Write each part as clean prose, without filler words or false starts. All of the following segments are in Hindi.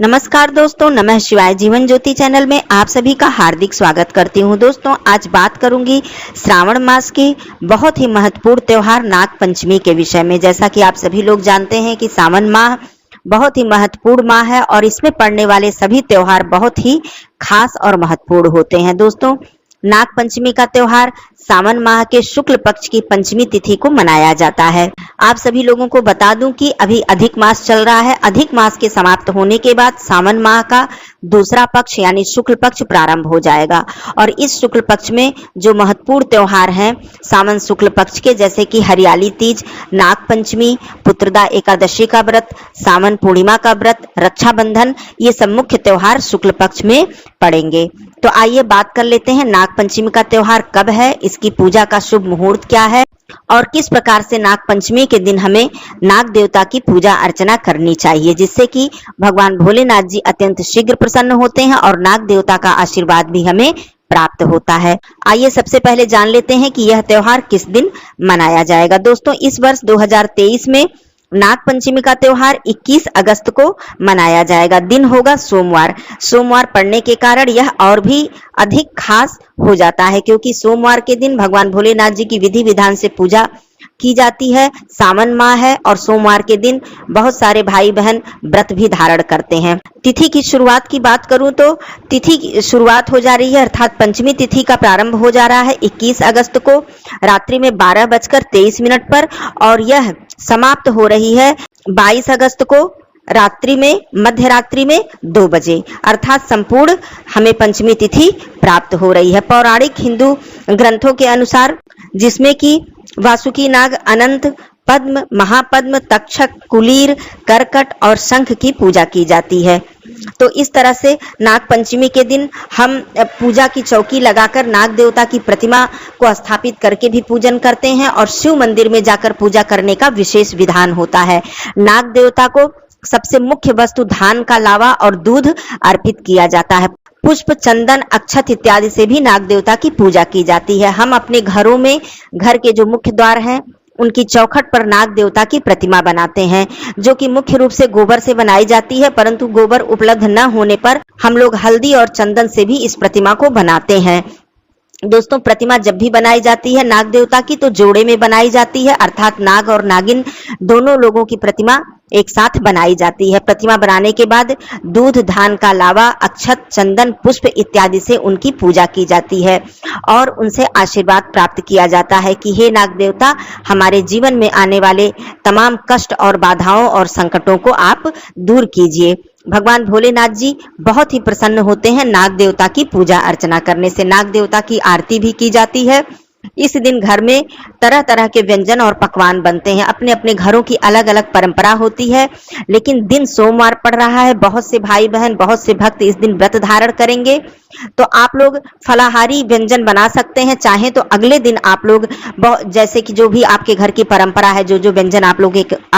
नमस्कार दोस्तों, नमः शिवाय जीवन ज्योति चैनल में आप सभी का हार्दिक स्वागत करती हूं। दोस्तों, आज बात करूंगी श्रावण मास की बहुत ही महत्वपूर्ण त्योहार नाग पंचमी के विषय में। जैसा कि आप सभी लोग जानते हैं कि सावन माह बहुत ही महत्वपूर्ण माह है और इसमें पड़ने वाले सभी त्योहार बहुत ही खास और महत्वपूर्ण होते हैं। दोस्तों, नाग पंचमी का त्योहार सावन माह के शुक्ल पक्ष की पंचमी तिथि को मनाया जाता है। आप सभी लोगों को बता दूं कि अभी अधिक मास चल रहा है। अधिक मास के समाप्त होने के बाद सावन माह का दूसरा पक्ष यानी शुक्ल पक्ष प्रारंभ हो जाएगा और इस शुक्ल पक्ष में जो महत्वपूर्ण त्योहार हैं सावन शुक्ल पक्ष के, जैसे कि हरियाली तीज, नाग पंचमी, पुत्रदा एकादशी का व्रत, सावन पूर्णिमा का व्रत, रक्षाबंधन, ये सब मुख्य त्योहार शुक्ल पक्ष में पड़ेंगे। तो आइए बात कर लेते हैं नाग पंचमी का त्योहार कब है, इसकी पूजा का शुभ मुहूर्त क्या है और किस प्रकार से नाग पंचमी के दिन हमें नाग देवता की पूजा अर्चना करनी चाहिए, जिससे कि भगवान भोलेनाथ जी अत्यंत शीघ्र प्रसन्न होते हैं और नाग देवता का आशीर्वाद भी हमें प्राप्त होता है। आइए सबसे पहले जान लेते हैं कि यह त्योहार किस दिन मनाया जाएगा। दोस्तों, इस वर्ष 2023 में नाग पंचमी का त्योहार 21 अगस्त को मनाया जाएगा। दिन होगा सोमवार। सोमवार पड़ने के कारण यह और भी अधिक खास हो जाता है, क्योंकि सोमवार के दिन भगवान भोलेनाथ जी की विधि विधान से पूजा की जाती है। सावन माह है और सोमवार के दिन बहुत सारे भाई बहन व्रत भी धारण करते हैं। तिथि की शुरुआत की बात करूं तो तिथि की शुरुआत हो जा रही है, अर्थात पंचमी तिथि का प्रारंभ हो जा रहा है 21 अगस्त को रात्रि में 12:23 पर और यह समाप्त हो रही है 22 अगस्त को रात्रि में मध्य रात्रि में 2 बजे, अर्थात संपूर्ण हमें पंचमी तिथि प्राप्त हो रही है। पौराणिक हिंदू ग्रंथों के अनुसार, जिसमें कि वासुकी नाग, अनंत, पद्म, महापद्म, तक्षक, कुलीर, करकट और शंख की पूजा की जाती है। तो इस तरह से नाग पंचमी के दिन हम पूजा की चौकी लगाकर नाग देवता की प्रतिमा को स्थापित करके भी पूजन करते हैं और शिव मंदिर में जाकर पूजा करने का विशेष विधान होता है। नाग देवता को सबसे मुख्य वस्तु धान का लावा और दूध अर्पित किया जाता है। पुष्प, चंदन, अक्षत इत्यादि से भी नाग देवता की पूजा की जाती है। हम अपने घरों में घर के जो मुख्य द्वार हैं उनकी चौखट पर नाग देवता की प्रतिमा बनाते हैं, जो कि मुख्य रूप से गोबर से बनाई जाती है, परंतु गोबर उपलब्ध न होने पर हम लोग हल्दी और चंदन से भी इस प्रतिमा को बनाते हैं। दोस्तों, प्रतिमा जब भी बनाई जाती है नाग देवता की तो जोड़े में बनाई जाती है, अर्थात नाग और नागिन दोनों लोगों की प्रतिमा एक साथ बनाई जाती है। प्रतिमा बनाने के बाद दूध, धान का लावा, अक्षत, चंदन, पुष्प इत्यादि से उनकी पूजा की जाती है और उनसे आशीर्वाद प्राप्त किया जाता है कि हे नाग देवता, हमारे जीवन में आने वाले तमाम कष्ट और बाधाओं और संकटों को आप दूर कीजिए। भगवान भोलेनाथ जी बहुत ही प्रसन्न होते हैं नाग देवता की पूजा अर्चना करने से। नाग देवता की आरती भी की जाती है। इस दिन घर में तरह तरह के व्यंजन और पकवान बनते हैं। अपने अपने घरों की अलग अलग परंपरा होती है, लेकिन दिन सोमवार पड़ रहा है। बहुत से भाई बहन, बहुत से भक्त इस दिन व्रत धारण करेंगे, तो आप लोग फलाहारी व्यंजन बना सकते हैं। चाहे तो अगले दिन आप लोग जैसे कि जो भी आपके घर की परंपरा है, जो जो व्यंजन आप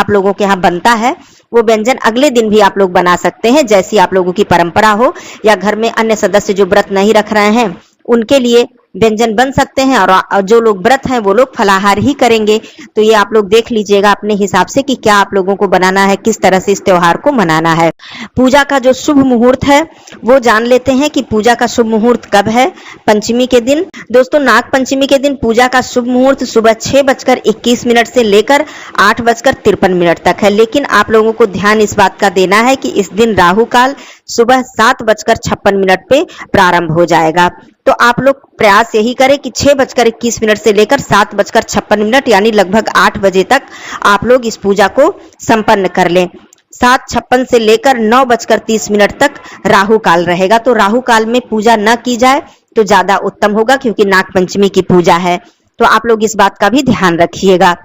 लोगों के यहाँ बनता है, वो व्यंजन अगले दिन भी आप लोग बना सकते हैं, जैसी आप लोगों की परंपरा हो। या घर में अन्य सदस्य जो व्रत नहीं रख रहे हैं उनके लिए व्यंजन बन सकते हैं और जो लोग व्रत हैं वो लोग फलाहार ही करेंगे। तो ये आप लोग देख लीजिएगा अपने हिसाब से कि क्या आप लोगों को बनाना है, किस तरह से इस त्योहार को मनाना है। पूजा का जो शुभ मुहूर्त है वो जान लेते हैं कि पूजा का शुभ मुहूर्त कब है पंचमी के दिन। दोस्तों, नाग पंचमी के दिन पूजा का शुभ मुहूर्त सुबह 6:21 से लेकर 8:53 तक है, लेकिन आप लोगों को ध्यान इस बात का देना है कि इस दिन राहु काल सुबह 7:56 पे प्रारंभ हो जाएगा। तो आप लोग प्रयास यही करें कि 6:21 से लेकर 7:56 यानी लगभग 8 बजे तक आप लोग इस पूजा को संपन्न कर लें। 7:56 से लेकर 9:30 तक राहु काल रहेगा, तो राहु काल में पूजा न की जाए तो ज्यादा उत्तम होगा, क्योंकि नाग पंचमी की पूजा है। तो आप लोग इस बात का भी ध्यान रखिएगा।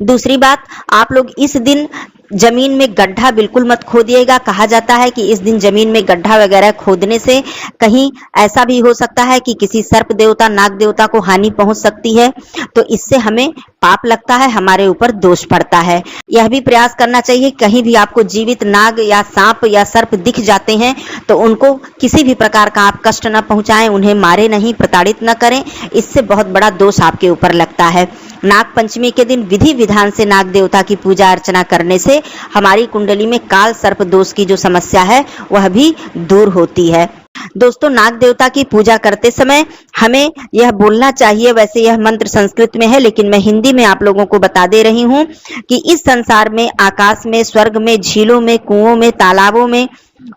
दूसरी बात, आप लोग इस दिन जमीन में गड्ढा बिल्कुल मत खोदिएगा। कहा जाता है कि इस दिन जमीन में गड्ढा वगैरह खोदने से कहीं ऐसा भी हो सकता है कि किसी सर्प देवता, नाग देवता को हानि पहुंच सकती है, तो इससे हमें पाप लगता है, हमारे ऊपर दोष पड़ता है। यह भी प्रयास करना चाहिए, कहीं भी आपको जीवित नाग या सांप या सर्प दिख जाते हैं तो उनको किसी भी प्रकार का आप कष्ट न पहुंचाएं, उन्हें मारे नहीं, प्रताड़ित न करें, इससे बहुत बड़ा दोष आपके ऊपर लगता है। नाग पंचमी के दिन विधि विधान से नाग देवता की पूजा अर्चना करने से से हमारी कुंडली में काल सर्प दोष की जो समस्या है वह भी दूर होती है। दोस्तों, नाग देवता की पूजा करते समय हमें यह बोलना चाहिए, वैसे यह मंत्र संस्कृत में है लेकिन मैं हिंदी में आप लोगों को बता दे रही हूँ कि इस संसार में, आकाश में, स्वर्ग में, झीलों में, कुओं में, तालाबों में,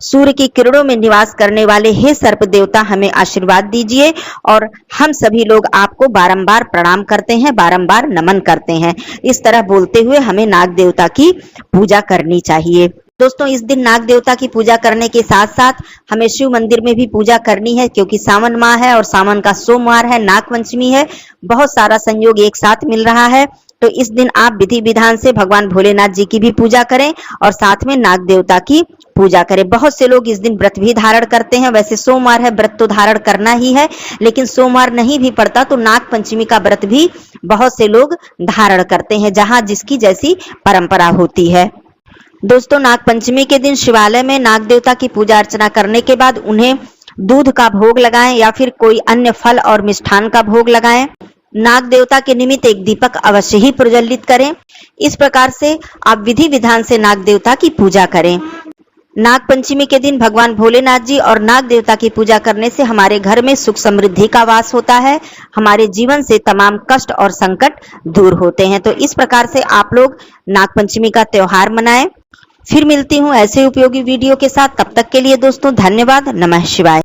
सूर्य की किरणों में निवास करने वाले हे सर्प देवता, हमें आशीर्वाद दीजिए। और हम सभी लोग आपको बारंबार प्रणाम करते हैं, बारंबार नमन करते हैं। इस तरह बोलते हुए हमें नाग देवता की पूजा करनी चाहिए। दोस्तों, इस दिन नाग देवता की पूजा करने के साथ साथ हमें शिव मंदिर में भी पूजा करनी है, क्योंकि सावन माह है और सावन का सोमवार है, नाग पंचमी है, बहुत सारा संयोग एक साथ मिल रहा है। तो इस दिन आप विधि विधान से भगवान भोलेनाथ जी की भी पूजा करें और साथ में नाग देवता की पूजा करें। बहुत से लोग इस दिन व्रत भी धारण करते हैं। वैसे सोमवार है, व्रत तो धारण करना ही है, लेकिन सोमवार नहीं भी पड़ता तो नाग पंचमी का व्रत भी बहुत से लोग धारण करते हैं, जहां जिसकी जैसी परंपरा होती है। दोस्तों, नाग पंचमी के दिन शिवालय में नाग देवता की पूजा अर्चना करने के बाद उन्हें दूध का भोग लगाएं या फिर कोई अन्य फल और मिष्ठान का भोग लगाएं। नाग देवता के निमित्त एक दीपक अवश्य ही प्रज्वलित करें। इस प्रकार से आप विधि विधान से नाग देवता की पूजा करें। नाग पंचमी के दिन भगवान भोलेनाथ जी और नाग देवता की पूजा करने से हमारे घर में सुख समृद्धि का वास होता है, हमारे जीवन से तमाम कष्ट और संकट दूर होते हैं। तो इस प्रकार से आप लोग नाग पंचमी का त्योहार मनाएं। फिर मिलती हूँ ऐसे उपयोगी वीडियो के साथ। तब तक के लिए दोस्तों धन्यवाद। नमः शिवाय।